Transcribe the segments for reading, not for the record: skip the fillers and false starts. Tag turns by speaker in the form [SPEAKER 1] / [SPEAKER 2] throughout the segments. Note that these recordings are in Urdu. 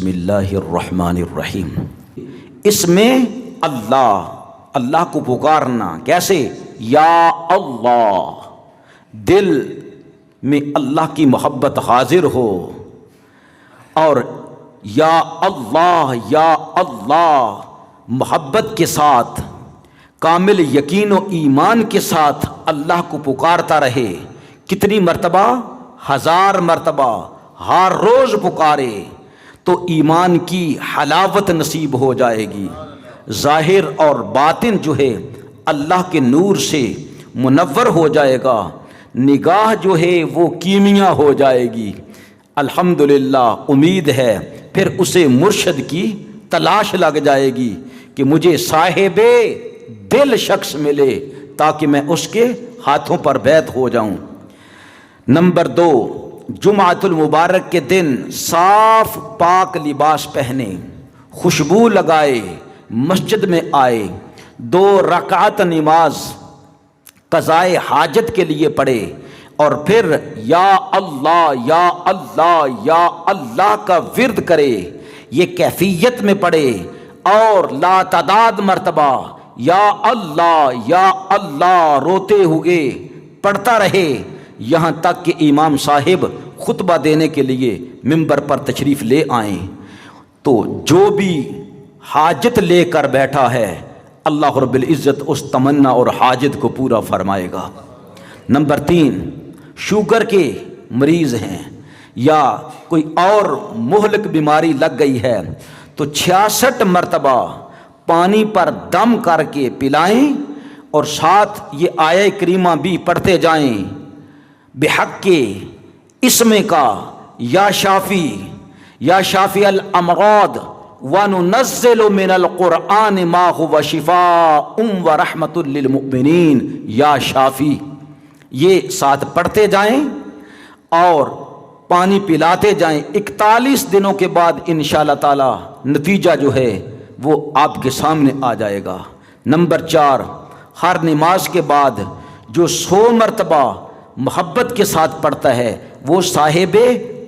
[SPEAKER 1] بسم اللہ الرحمن الرحیم۔ اس میں اللہ کو پکارنا کیسے؟ یا اللہ، دل میں اللہ کی محبت حاضر ہو، اور یا اللہ محبت کے ساتھ، کامل یقین و ایمان کے ساتھ اللہ کو پکارتا رہے۔ کتنی مرتبہ؟ 1000 مرتبہ ہر روز پکارے تو ایمان کی حلاوت نصیب ہو جائے گی۔ ظاہر اور باطن جو ہے اللہ کے نور سے منور ہو جائے گا، نگاہ جو ہے وہ کیمیا ہو جائے گی۔ الحمدللہ، امید ہے پھر اسے مرشد کی تلاش لگ جائے گی کہ مجھے صاحب دل شخص ملے تاکہ میں اس کے ہاتھوں پر بیعت ہو جاؤں۔ نمبر 2، جمعۃ المبارک کے دن صاف پاک لباس پہنے، خوشبو لگائے، مسجد میں آئے، 2 رکعت نماز قضائے حاجت کے لیے پڑھے، اور پھر یا اللہ یا اللہ یا اللہ کا ورد کرے۔ یہ کیفیت میں پڑھے اور لا تعداد مرتبہ یا اللہ روتے ہوئے پڑھتا رہے، یہاں تک کہ امام صاحب خطبہ دینے کے لیے ممبر پر تشریف لے آئیں۔ تو جو بھی حاجت لے کر بیٹھا ہے، اللہ رب العزت اس تمنا اور حاجت کو پورا فرمائے گا۔ نمبر 3، شوگر کے مریض ہیں یا کوئی اور مہلک بیماری لگ گئی ہے تو 66 مرتبہ پانی پر دم کر کے پلائیں، اور ساتھ یہ آیہ کریمہ بھی پڑھتے جائیں، بحق کے اسم کا، یا شافی الامراض وننزل من القرآن ما هو شفاء ورحمۃ للمؤمنین، یا شافی، یہ ساتھ پڑھتے جائیں اور پانی پلاتے جائیں۔ 41 دنوں کے بعد انشاءاللہ تعالی نتیجہ جو ہے وہ آپ کے سامنے آ جائے گا۔ نمبر 4، ہر نماز کے بعد جو 100 مرتبہ محبت کے ساتھ پڑھتا ہے وہ صاحب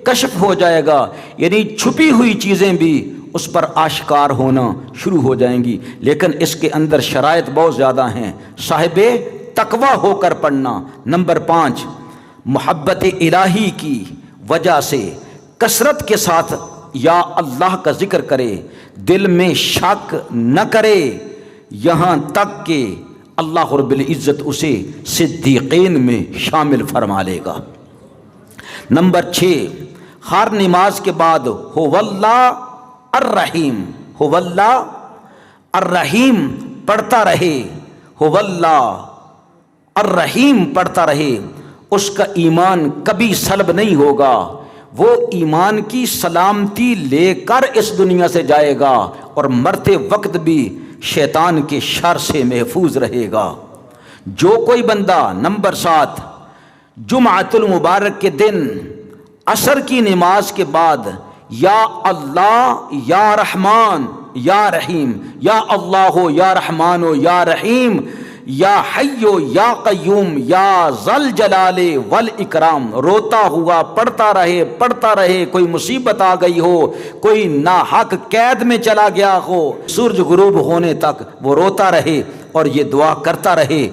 [SPEAKER 1] کشف ہو جائے گا، یعنی چھپی ہوئی چیزیں بھی اس پر آشکار ہونا شروع ہو جائیں گی۔ لیکن اس کے اندر شرائط بہت زیادہ ہیں، صاحب تقویٰ ہو کر پڑھنا۔ نمبر 5، محبت الہی کی وجہ سے کثرت کے ساتھ یا اللہ کا ذکر کرے، دل میں شک نہ کرے، یہاں تک کہ اللہ رب العزت اسے صدیقین میں شامل فرما لے گا۔ نمبر 6، ہر نماز کے بعد هو اللہ الرحیم پڑھتا رہے، هو اللہ الرحیم پڑھتا رہے۔ اس کا ایمان کبھی سلب نہیں ہوگا، وہ ایمان کی سلامتی لے کر اس دنیا سے جائے گا، اور مرتے وقت بھی شیطان کے شر سے محفوظ رہے گا۔ جو کوئی بندہ، نمبر 7، جمعۃ المبارک کے دن عصر کی نماز کے بعد یا اللہ یا رحمان یا رحیم، یا اللہ یا رحمان یا رحیم، یا حی یا قیوم یا ذل جلال والاکرام روتا ہوا پڑھتا رہے۔ کوئی مصیبت آ گئی ہو، کوئی ناحق قید میں چلا گیا ہو، سورج غروب ہونے تک وہ روتا رہے اور یہ دعا کرتا رہے،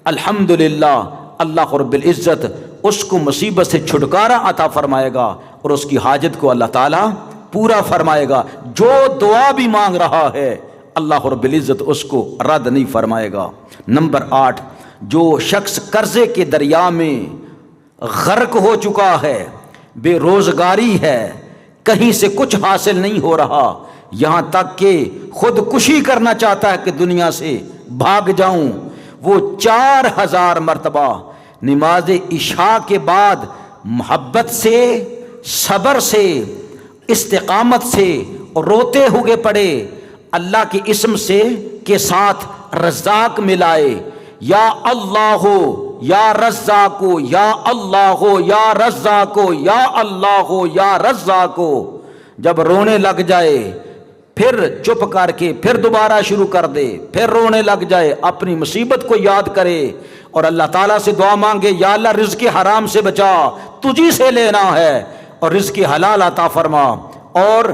[SPEAKER 1] الحمدللہ اللہ رب العزت اس کو مصیبت سے چھٹکارا عطا فرمائے گا اور اس کی حاجت کو اللہ تعالیٰ پورا فرمائے گا۔ جو دعا بھی مانگ رہا ہے اللہ رب العزت اس کو رد نہیں فرمائے گا۔ نمبر 8، جو شخص قرضے کے دریا میں غرق ہو چکا ہے، بے روزگاری ہے، کہیں سے کچھ حاصل نہیں ہو رہا، یہاں تک کہ خودکشی کرنا چاہتا ہے کہ دنیا سے بھاگ جاؤں، وہ 4000 مرتبہ نماز عشاء کے بعد محبت سے، صبر سے، استقامت سے روتے ہوئے پڑھے، اللہ کے اسم سے کے ساتھ رزاق ملائے، یا اللہ ہو یا رزاق ہو، یا اللہ ہو یا رزاق ہو، یا اللہ ہو یا رزاق ہو۔ جب رونے لگ جائے پھر چپ کر کے پھر دوبارہ شروع کر دے، پھر رونے لگ جائے، اپنی مصیبت کو یاد کرے اور اللہ تعالیٰ سے دعا مانگے، یا اللہ رزق حرام سے بچا، تجھی سے لینا ہے، اور رزق حلال عطا فرما، اور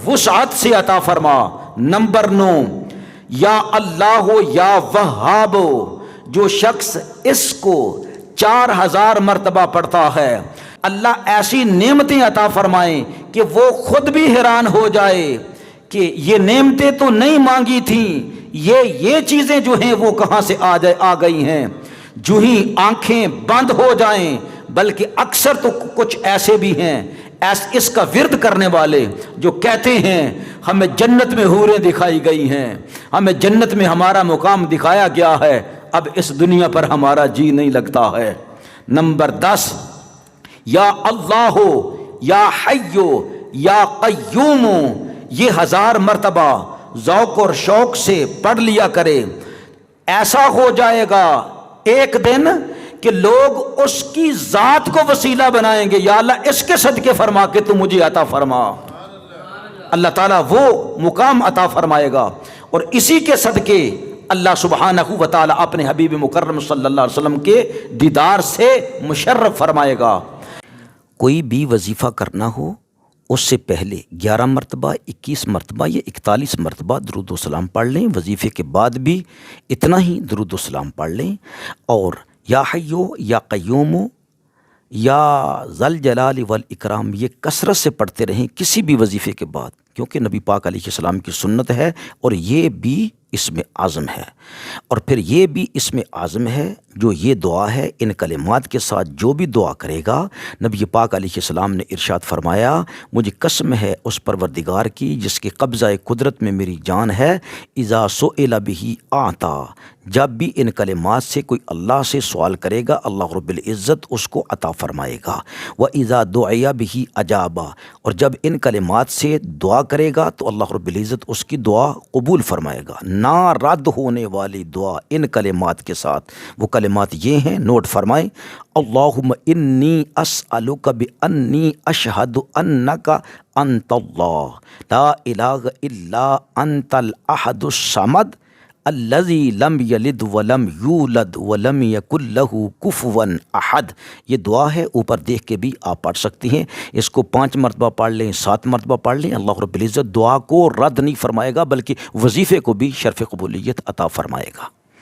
[SPEAKER 1] وسعت سے عطا فرما۔ نمبر 9، یا اللہ یا وہاب، جو شخص اس کو 4000 مرتبہ پڑھتا ہے اللہ ایسی نعمتیں عطا فرمائیں کہ وہ خود بھی حیران ہو جائے کہ یہ نعمتیں تو نہیں مانگی تھیں، یہ چیزیں جو ہیں وہ کہاں سے آ گئی ہیں۔ جو ہی آنکھیں بند ہو جائیں، بلکہ اکثر تو کچھ ایسے بھی ہیں اس کا ورد کرنے والے جو کہتے ہیں ہمیں جنت میں حوریں دکھائی گئی ہیں، ہمیں جنت میں ہمارا مقام دکھایا گیا ہے، اب اس دنیا پر ہمارا جی نہیں لگتا ہے۔ نمبر 10، یا اللہ یا حی یا قیوم، یہ 1000 مرتبہ ذوق اور شوق سے پڑھ لیا کرے۔ ایسا ہو جائے گا ایک دن کہ لوگ اس کی ذات کو وسیلہ بنائیں گے، یا اللہ اس کے صدقے فرما کے تو مجھے عطا فرما۔ اللہ تعالیٰ وہ مقام عطا فرمائے گا، اور اسی کے صدقے اللہ سبحانہ و تعالیٰ اپنے حبیب مکرم صلی اللہ علیہ وسلم کے دیدار سے مشرف فرمائے گا۔ کوئی بھی وظیفہ کرنا ہو اس سے پہلے 11 مرتبہ 21 مرتبہ یا 41 مرتبہ درود و سلام پڑھ لیں، وظیفے کے بعد بھی اتنا ہی درود و سلام پڑھ لیں، اور یا حیو یا قیوم یا ذل جلال والاکرام یہ کثرت سے پڑھتے رہیں کسی بھی وظیفے کے بعد، کیونکہ نبی پاک علیہ السلام کی سنت ہے، اور یہ بھی اسم اعظم ہے۔ اور پھر یہ بھی اسم اعظم ہے جو یہ دعا ہے، ان کلمات کے ساتھ جو بھی دعا کرے گا، نبی پاک علیہ السلام نے ارشاد فرمایا، مجھے قسم ہے اس پروردگار کی جس کے قبضہ قدرت میں میری جان ہے، اذا سئل بہ اعطا، جب بھی ان کلمات سے کوئی اللہ سے سوال کرے گا اللہ رب العزت اس کو عطا فرمائے گا، وَإِذَا دُعِيَ بِهِ أَجَابَ، اور جب ان کلمات سے دعا کرے گا تو اللہ رب العزت اس کی دعا قبول فرمائے گا۔ نا رد ہونے والی دعا ان کلمات کے ساتھ، وہ کلمات یہ ہیں، نوٹ فرمائیں، اللہم انی اسألک بانی اشہد انک انت اللہ لا الہ الا انت الاحد الصمد الذی لم یلد ولم یولد ولم یکن لہ کفوا احد۔ یہ دعا ہے، اوپر دیکھ کے بھی آپ پڑھ سکتی ہیں، اس کو 5 مرتبہ پڑھ لیں، 7 مرتبہ پڑھ لیں، اللہ رب العزت دعا کو رد نہیں فرمائے گا بلکہ وظیفے کو بھی شرف قبولیت عطا فرمائے گا۔